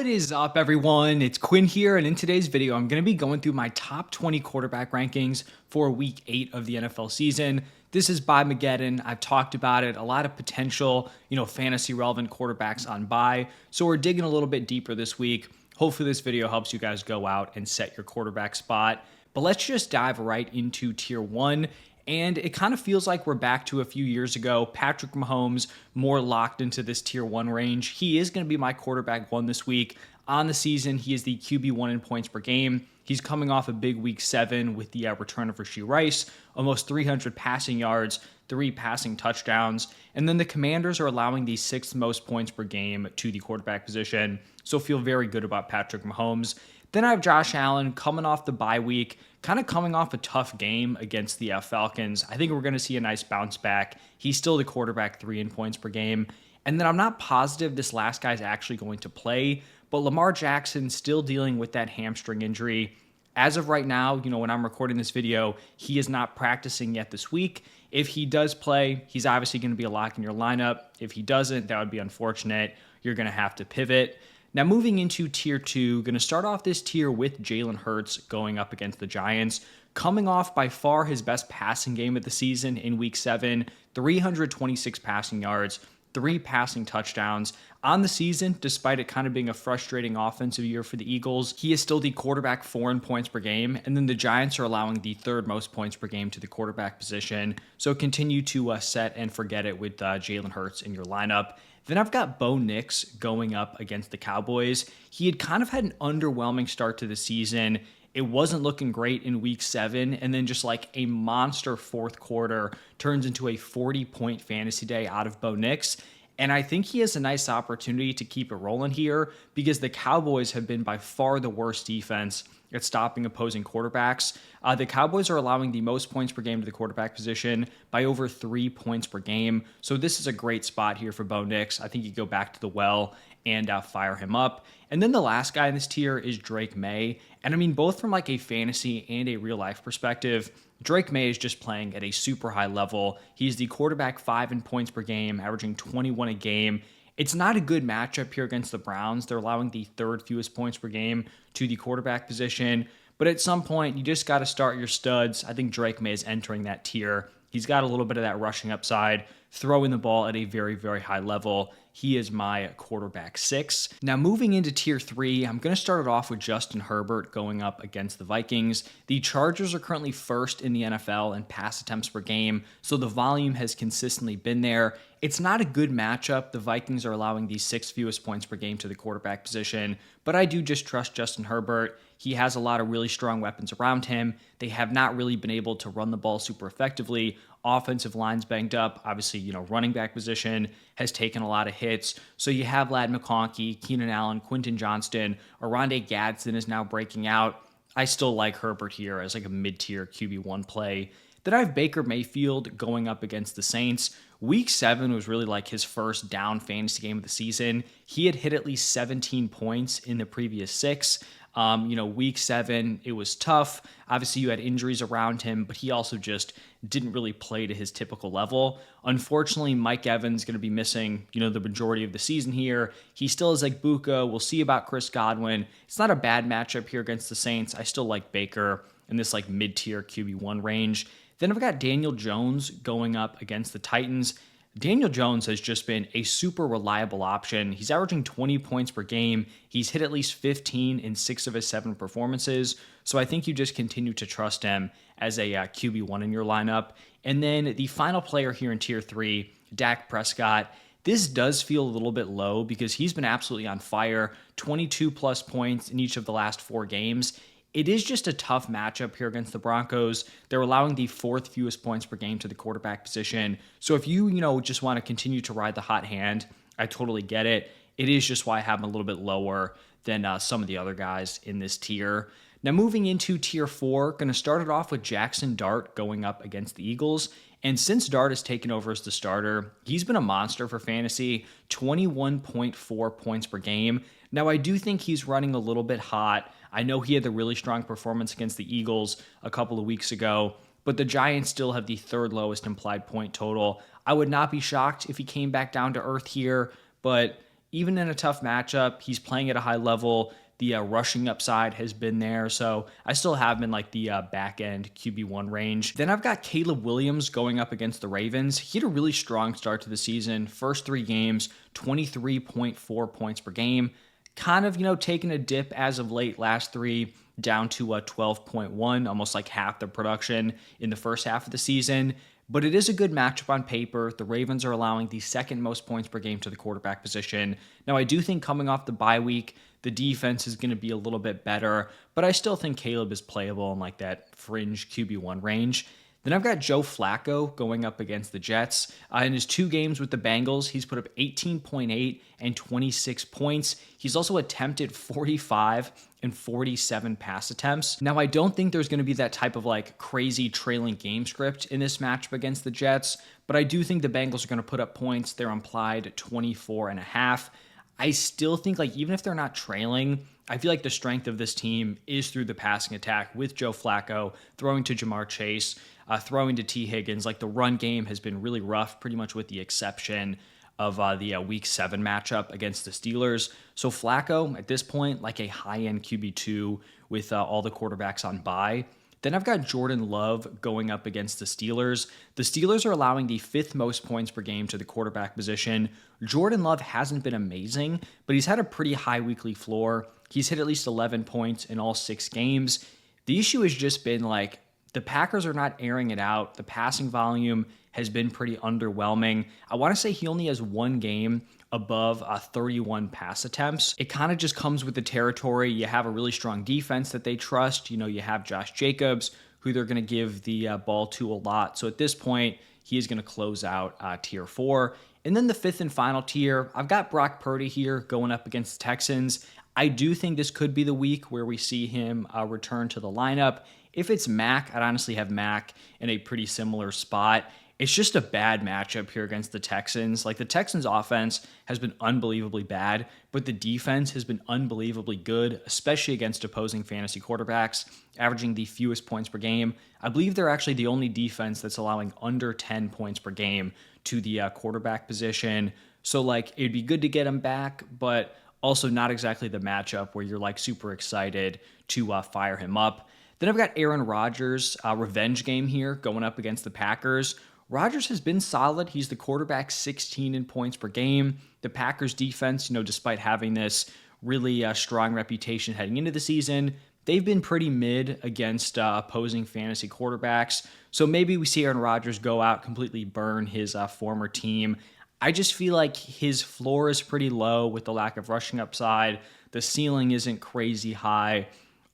What is up, everyone? It's Quinn here, and in today's video, I'm going to be going through my top 20 quarterback rankings for week 8 of the NFL season. This is by Mageddon. I've talked about it, a lot of potential, fantasy relevant quarterbacks on bye. So we're digging a little bit deeper this week. Hopefully this video helps you guys go out and set your quarterback spot. But let's just dive right into tier 1. And it kind of feels like we're back to a few years ago. Patrick Mahomes more locked into this tier 1 range. He is going to be my quarterback 1 this week. On the season, he is the QB1 in points per game. He's coming off a big week 7 with the return of Rashee Rice, almost 300 passing yards, 3 passing touchdowns. And then the Commanders are allowing the 6th most points per game to the quarterback position. So feel very good about Patrick Mahomes. Then I have Josh Allen coming off the bye week, kind of coming off a tough game against the Falcons. I think we're going to see a nice bounce back. He's still the quarterback 3 in points per game. And then I'm not positive this last guy's actually going to play, but Lamar Jackson still dealing with that hamstring injury. As of right now, when I'm recording this video, he is not practicing yet this week. If he does play, he's obviously going to be a lock in your lineup. If he doesn't, that would be unfortunate. You're going to have to pivot. Now, moving into tier 2, going to start off this tier with Jalen Hurts going up against the Giants, coming off by far his best passing game of the season in week 7, 326 passing yards, 3 passing touchdowns. On the season, despite it kind of being a frustrating offensive year for the Eagles, he is still the quarterback 4 in points per game, and then the Giants are allowing the 3rd most points per game to the quarterback position. So continue to set and forget it with Jalen Hurts in your lineup. Then I've got Bo Nix going up against the Cowboys. He had kind of had an underwhelming start to the season. It wasn't looking great in week 7, and then just like a monster fourth quarter turns into a 40-point fantasy day out of Bo Nix. And I think he has a nice opportunity to keep it rolling here because the Cowboys have been by far the worst defense at stopping opposing quarterbacks. The Cowboys are allowing the most points per game to the quarterback position by over 3 points per game. So this is a great spot here for Bo Nix. I think you go back to the well and fire him up. And then the last guy in this tier is Drake May. And I mean, both from like a fantasy and a real life perspective, Drake May is just playing at a super high level. He's the quarterback 5 in points per game, averaging 21 a game. It's not a good matchup here against the Browns. They're allowing the 3rd fewest points per game to the quarterback position. But at some point, you just got to start your studs. I think Drake May is entering that tier. He's got a little bit of that rushing upside, throwing the ball at a very, very high level. He is my quarterback 6. Now, moving into tier 3, I'm going to start it off with Justin Herbert going up against the Vikings. The Chargers are currently 1st in the NFL in pass attempts per game, so the volume has consistently been there. It's not a good matchup. The Vikings are allowing the 6th fewest points per game to the quarterback position, but I do just trust Justin Herbert. He has a lot of really strong weapons around him. They have not really been able to run the ball super effectively. Offensive line's banged up. Obviously, running back position has taken a lot of hits. So you have Lad McConkey, Keenan Allen, Quentin Johnston, Oronde Gadsden is now breaking out. I still like Herbert here as like a mid-tier QB1 play. Then I have Baker Mayfield going up against the Saints. Week 7 was really like his first down fantasy game of the season. He had hit at least 17 points in the previous 6. Week 7, it was tough. Obviously, you had injuries around him, but he also just didn't really play to his typical level. Unfortunately, Mike Evans is going to be missing, the majority of the season here. He still has like Buka. We'll see about Chris Godwin. It's not a bad matchup here against the Saints. I still like Baker in this like mid-tier QB1 range. Then I've got Daniel Jones going up against the Titans. Daniel Jones has just been a super reliable option. He's averaging 20 points per game. He's hit at least 15 in 6 of his 7 performances. So I think you just continue to trust him as a QB1 in your lineup. And then the final player here in tier 3, Dak Prescott. This does feel a little bit low because he's been absolutely on fire. 22 plus points in each of the last 4 games. It is just a tough matchup here against the Broncos. They're allowing the 4th fewest points per game to the quarterback position. So if you, just want to continue to ride the hot hand, I totally get it. It is just why I have him a little bit lower than some of the other guys in this tier. Now moving into tier 4, going to start it off with Jackson Dart going up against the Eagles. And since Dart has taken over as the starter, he's been a monster for fantasy, 21.4 points per game. Now I do think he's running a little bit hot. I know he had the really strong performance against the Eagles a couple of weeks ago, but the Giants still have the 3rd lowest implied point total. I would not be shocked if he came back down to earth here, but even in a tough matchup, he's playing at a high level. The rushing upside has been there. So I still have him in like the back end QB1 range. Then I've got Caleb Williams going up against the Ravens. He had a really strong start to the season. First 3 games, 23.4 points per game. Kind of, taking a dip as of late, last 3 down to 12.1, almost like half the production in the first half of the season. But it is a good matchup on paper. The Ravens are allowing the second most points per game to the quarterback position. Now, I do think coming off the bye week, the defense is going to be a little bit better, but I still think Caleb is playable in like that fringe QB1 range. Then I've got Joe Flacco going up against the Jets. In his 2 games with the Bengals, he's put up 18.8 and 26 points. He's also attempted 45 and 47 pass attempts. Now, I don't think there's going to be that type of like crazy trailing game script in this matchup against the Jets, but I do think the Bengals are going to put up points. They're implied 24.5. I still think, like, even if they're not trailing, I feel like the strength of this team is through the passing attack with Joe Flacco, throwing to Jamar Chase, throwing to T. Higgins. Like, the run game has been really rough, pretty much with the exception of the Week 7 matchup against the Steelers. So Flacco, at this point, like a high-end QB2 with all the quarterbacks on bye. Then I've got Jordan Love going up against the Steelers. The Steelers are allowing the 5th most points per game to the quarterback position. Jordan Love hasn't been amazing, but he's had a pretty high weekly floor. He's hit at least 11 points in all 6 games. The issue has just been like the Packers are not airing it out. The passing volume has been pretty underwhelming. I want to say he only has 1 game above 31 pass attempts. It kind of just comes with the territory. You have a really strong defense that they trust. You have Josh Jacobs, who they're going to give the ball to a lot. So at this point, he is going to close out tier 4. And then the 5th and final tier, I've got Brock Purdy here going up against the Texans. I do think this could be the week where we see him return to the lineup. If it's Mac, I'd honestly have Mac in a pretty similar spot. It's just a bad matchup here against the Texans. Like, the Texans offense has been unbelievably bad, but the defense has been unbelievably good, especially against opposing fantasy quarterbacks, averaging the fewest points per game. I believe they're actually the only defense that's allowing under 10 points per game to the quarterback position. So, like, it'd be good to get him back, but also not exactly the matchup where you're, like, super excited to fire him up. Then I've got Aaron Rodgers, revenge game here, going up against the Packers. Rodgers has been solid. He's the quarterback 16 in points per game. The Packers defense, despite having this really strong reputation heading into the season, they've been pretty mid against opposing fantasy quarterbacks. So maybe we see Aaron Rodgers go out, completely burn his former team. I just feel like his floor is pretty low with the lack of rushing upside. The ceiling isn't crazy high.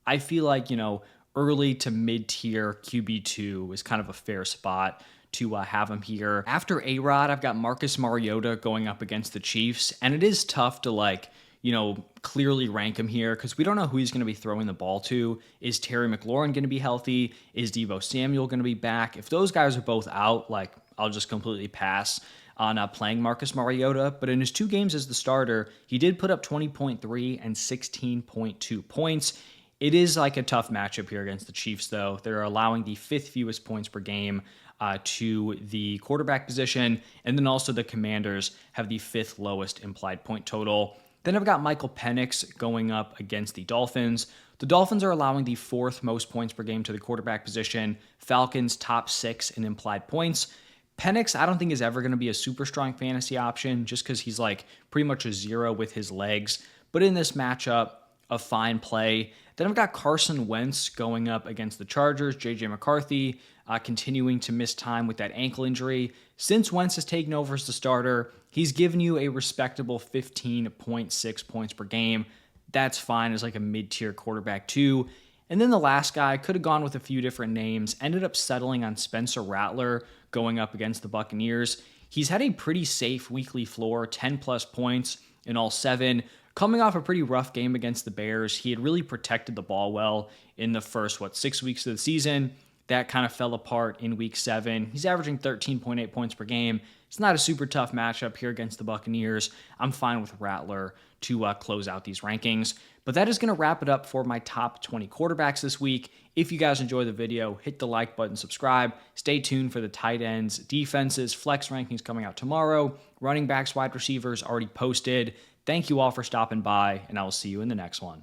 I feel like, early to mid-tier QB2 is kind of a fair spot to have him here. After A-Rod, I've got Marcus Mariota going up against the Chiefs, and it is tough to clearly rank him here because we don't know who he's going to be throwing the ball to. Is Terry McLaurin going to be healthy? Is Deebo Samuel going to be back? If those guys are both out, I'll just completely pass on playing Marcus Mariota. But in his 2 games as the starter, he did put up 20.3 and 16.2 points. It is like a tough matchup here against the Chiefs, though. They're allowing the 5th fewest points per game to the quarterback position, and then also the Commanders have the 5th lowest implied point total. Then I've got Michael Penix going up against the Dolphins. The Dolphins are allowing the 4th most points per game to the quarterback position. Falcons top 6 in implied points. Penix, I don't think is ever going to be a super strong fantasy option just because he's like pretty much a 0 with his legs. But in this matchup, a fine play. Then I've got Carson Wentz going up against the Chargers. J.J. McCarthy continuing to miss time with that ankle injury. Since Wentz has taken over as the starter, he's given you a respectable 15.6 points per game. That's fine as like a mid-tier quarterback too. And then the last guy, could have gone with a few different names, ended up settling on Spencer Rattler going up against the Buccaneers. He's had a pretty safe weekly floor, 10-plus points in all 7. Coming off a pretty rough game against the Bears, he had really protected the ball well in the first, 6 weeks of the season. That kind of fell apart in week 7. He's averaging 13.8 points per game. It's not a super tough matchup here against the Buccaneers. I'm fine with Rattler to close out these rankings. But that is going to wrap it up for my top 20 quarterbacks this week. If you guys enjoyed the video, hit the like button, subscribe. Stay tuned for the tight ends, defenses, flex rankings coming out tomorrow. Running backs, wide receivers already posted. Thank you all for stopping by, and I will see you in the next one.